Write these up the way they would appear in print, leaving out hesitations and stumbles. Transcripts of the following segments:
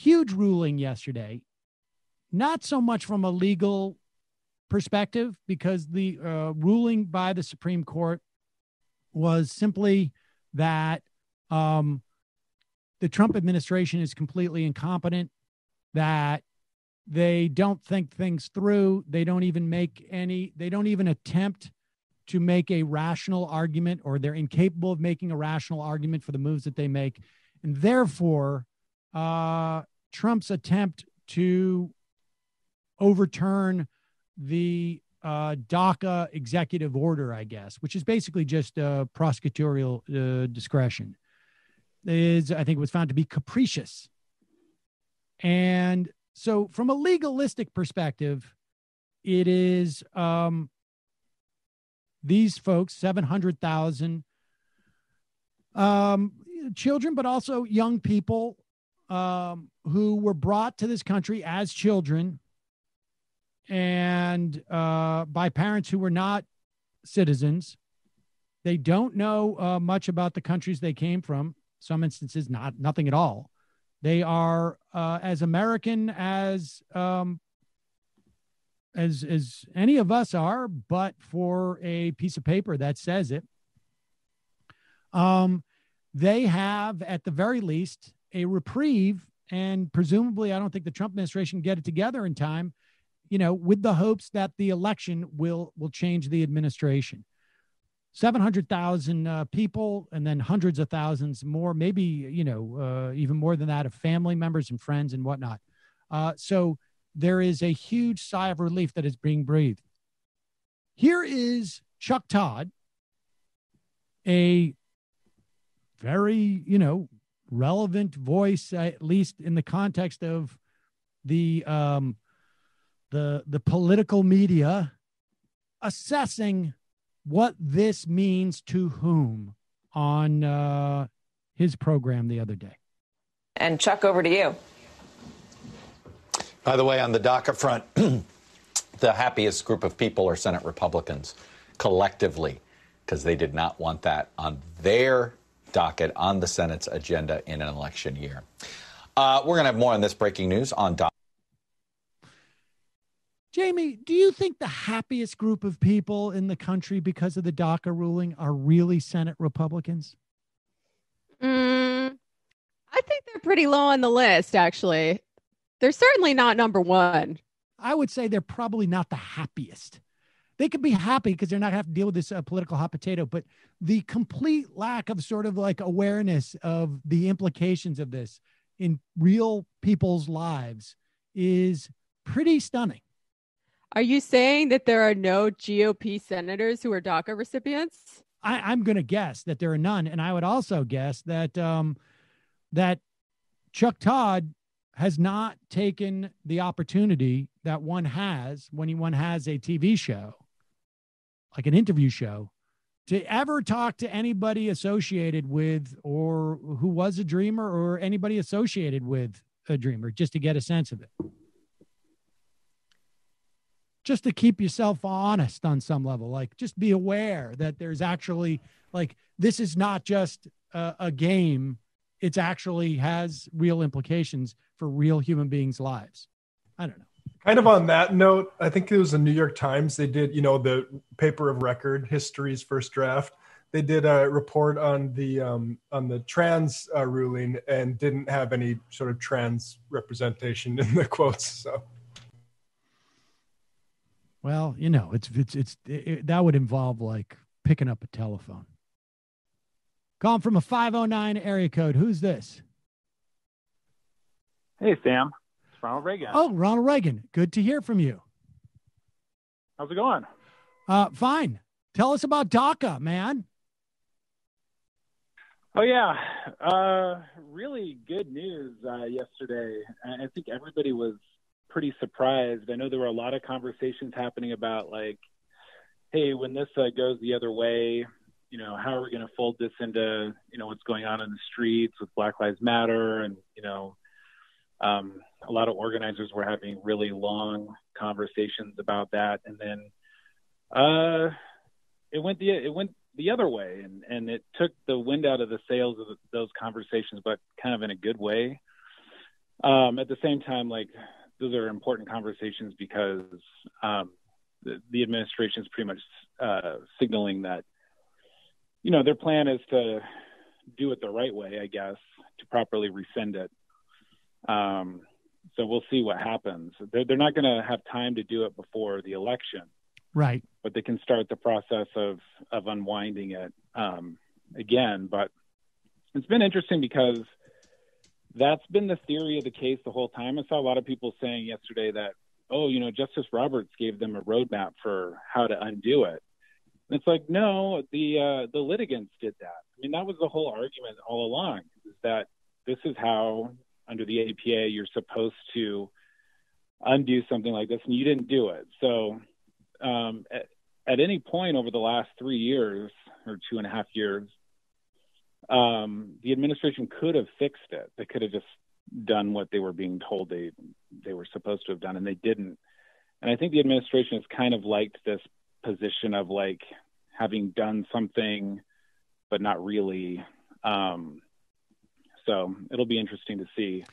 huge ruling yesterday, not so much from a legal perspective, because the ruling by the Supreme Court was simply that the Trump administration is completely incompetent, that they don't think things through. They don't even attempt to make a rational argument, or they're incapable of making a rational argument for the moves that they make. And therefore, Trump's attempt to overturn the DACA executive order, I guess, which is basically just prosecutorial discretion, I think, was found to be capricious. And so from a legalistic perspective, it is these folks, 700,000 children, but also young people who were brought to this country as children and by parents who were not citizens. They don't know much about the countries they came from. Some instances, nothing at all. They are as American as any of us are, but for a piece of paper that says it. They have, at the very least, a reprieve, and presumably, I don't think the Trump administration can get it together in time, with the hopes that the election will change the administration. 700,000 people, and then hundreds of thousands more, maybe, even more than that, of family members and friends and whatnot. So there is a huge sigh of relief that is being breathed. Here is Chuck Todd, a very, relevant voice, at least in the context of the political media, assessing what this means to whom on his program the other day. And Chuck, over to you. By the way, on the DACA front, the happiest group of people are Senate Republicans collectively, because they did not want that on their docket on the Senate's agenda in an election year. We're going to have more on this breaking news on DACA. Jamie, do you think the happiest group of people in the country because of the DACA ruling are really Senate Republicans? I think they're pretty low on the list, actually. They're certainly not number one. I would say they're probably not the happiest. They could be happy because they're not going to have to deal with this political hot potato, but the complete lack of sort of like awareness of the implications of this in real people's lives is pretty stunning. Are you saying that there are no GOP senators who are DACA recipients? I'm going to guess that there are none. And I would also guess that that Chuck Todd has not taken the opportunity that one has when one has a TV show, like an interview show, to ever talk to anybody associated with or who was a dreamer or anybody associated with a dreamer, just to get a sense of it. Just to keep yourself honest on some level, like just be aware that there's actually, like, this is not just a game. It's actually has real implications for real human beings' lives. I don't know. Kind of on that note, I think it was the New York Times. They did, the paper of record, history's first draft. They did a report on the trans ruling and didn't have any sort of trans representation in the quotes. So. Well, that would involve like picking up a telephone. Calling from a 509 area code. Who's this? Hey, Sam. It's Ronald Reagan. Oh, Ronald Reagan. Good to hear from you. How's it going? Fine. Tell us about DACA, man. Oh, yeah. Really good news yesterday. I think everybody was pretty surprised. I know there were a lot of conversations happening about, like, hey, when this goes the other way, how are we going to fold this into, what's going on in the streets with Black Lives Matter? And, a lot of organizers were having really long conversations about that. And then it went the other way, and it took the wind out of the sails of those conversations, but kind of in a good way. At the same time, like, those are important conversations because the administration is pretty much signaling that, their plan is to do it the right way, I guess, to properly rescind it. So we'll see what happens. They're not going to have time to do it before the election. Right. But they can start the process of unwinding it again. But it's been interesting because that's been the theory of the case the whole time. I saw a lot of people saying yesterday that, Justice Roberts gave them a roadmap for how to undo it. And it's like, no, the litigants did that. I mean, that was the whole argument all along, is that this is how, under the APA, you're supposed to undo something like this, and you didn't do it. So at any point over the last 3 years or 2.5 years, the administration could have fixed it. They could have just done what they were being told they were supposed to have done, and they didn't. And I think the administration has kind of liked this position of like having done something, but not really. So it'll be interesting to see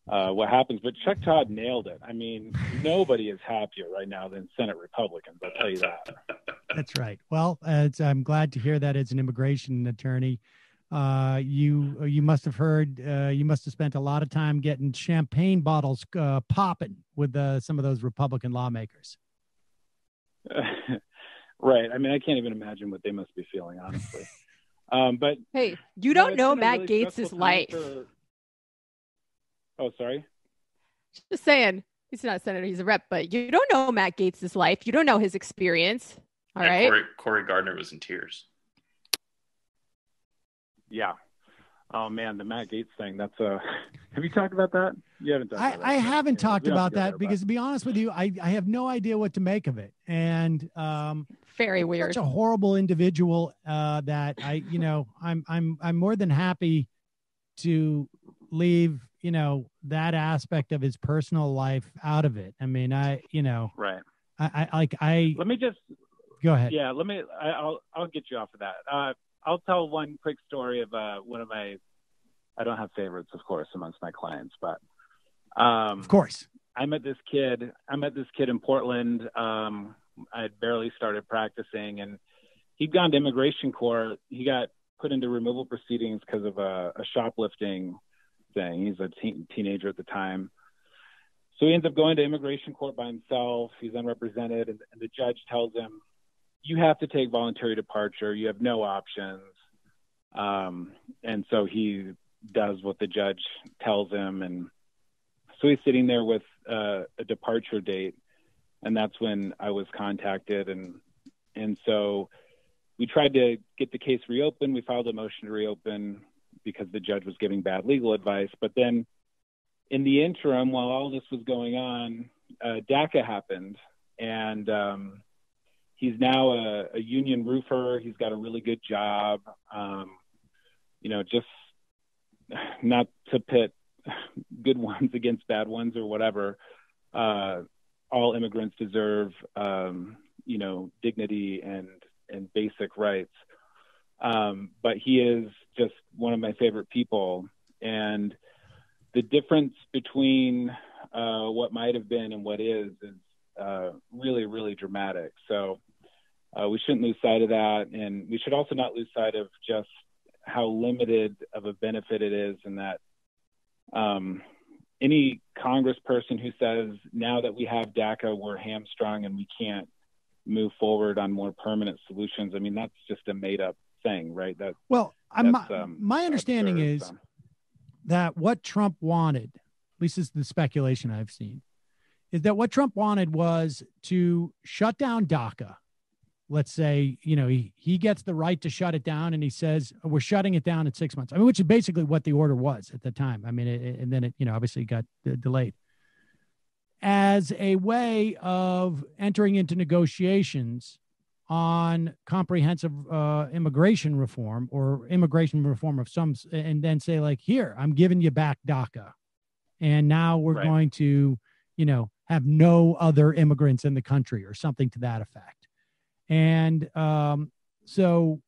what happens. But Chuck Todd nailed it. I mean, nobody is happier right now than Senate Republicans. I'll tell you that. That's right. Well, I'm glad to hear that as an immigration attorney. You must have heard, you must have spent a lot of time getting champagne bottles popping with some of those Republican lawmakers. Right. I mean, I can't even imagine what they must be feeling, honestly. But hey, you don't know Matt Gaetz's life. Oh, sorry. Just saying, he's not a senator; he's a rep. But you don't know Matt Gaetz's life. You don't know his experience. All right. Cory Gardner was in tears. Yeah. Oh man, the Matt Gaetz thing. That's have you talked about that? You haven't talked about that. I haven't talked about that because, to be honest with you, I have no idea what to make of it. And very weird. Such a horrible individual that I'm more than happy to leave that aspect of his personal life out of it. I mean, right. Let me just go ahead. Yeah, I'll get you off of that. I'll tell one quick story of one of my, I don't have favorites, of course, amongst my clients, but of course, I met this kid in Portland. I had barely started practicing, and he'd gone to immigration court. He got put into removal proceedings because of a shoplifting thing. He's a teenager at the time. So he ends up going to immigration court by himself. He's unrepresented, and the judge tells him, you have to take voluntary departure. You have no options. And so he does what the judge tells him. And so he's sitting there with a departure date. And that's when I was contacted. And so we tried to get the case reopened. We filed a motion to reopen because the judge was giving bad legal advice. But then in the interim, while all this was going on, DACA happened. And he's now a union roofer. He's got a really good job. Just not to pit good ones against bad ones or whatever. All immigrants deserve, dignity and basic rights. But he is just one of my favorite people. And the difference between what might have been and what is really, really dramatic. So we shouldn't lose sight of that. And we should also not lose sight of just how limited of a benefit it is, and that any congressperson who says now that we have DACA, we're hamstrung and we can't move forward on more permanent solutions. I mean, that's just a made up thing, right? My understanding is that what Trump wanted, at least is the speculation I've seen, is that what Trump wanted was to shut down DACA. Let's say, he gets the right to shut it down, and he says, we're shutting it down in 6 months. I mean, which is basically what the order was at the time. I mean, and then it, obviously got delayed as a way of entering into negotiations on comprehensive immigration reform or immigration reform of some, and then say like, here, I'm giving you back DACA. And now we're going to, have no other immigrants in the country or something to that effect. And so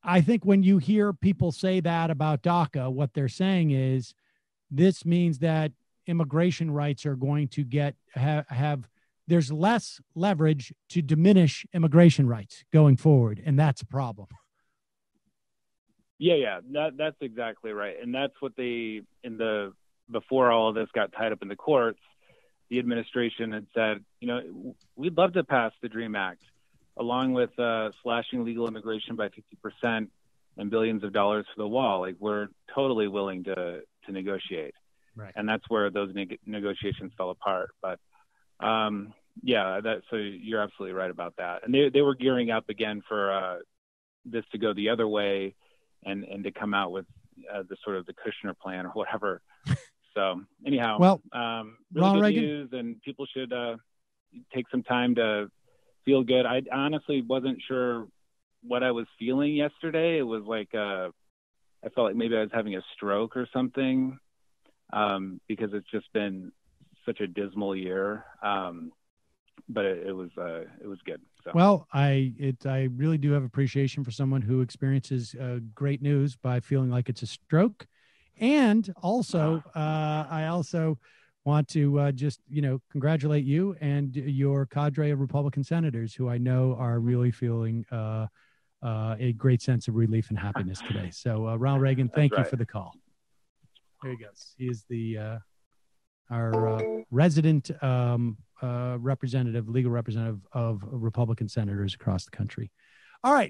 I think when you hear people say that about DACA, what they're saying is this means that immigration rights are going to have there's less leverage to diminish immigration rights going forward, and that's a problem. Yeah, that's exactly right, and that's what before all of this got tied up in the courts, the administration had said, we'd love to pass the DREAM Act, along with slashing legal immigration by 50% and billions of dollars for the wall. Like, we're totally willing to negotiate. Right. And that's where those negotiations fell apart. But so you're absolutely right about that. And they were gearing up again for this to go the other way and to come out with the sort of the Kushner plan or whatever. So anyhow, well, really good Reagan. news, and people should take some time to feel good. I honestly wasn't sure what I was feeling yesterday. It was like I felt like maybe I was having a stroke or something, because it's just been such a dismal year. But it was good. So. Well, I really do have appreciation for someone who experiences great news by feeling like it's a stroke. And also, I also want to just, congratulate you and your cadre of Republican senators who I know are really feeling a great sense of relief and happiness today. So, Ronald Reagan, thank you for the call. There he goes. He is our resident legal representative of Republican senators across the country. All right.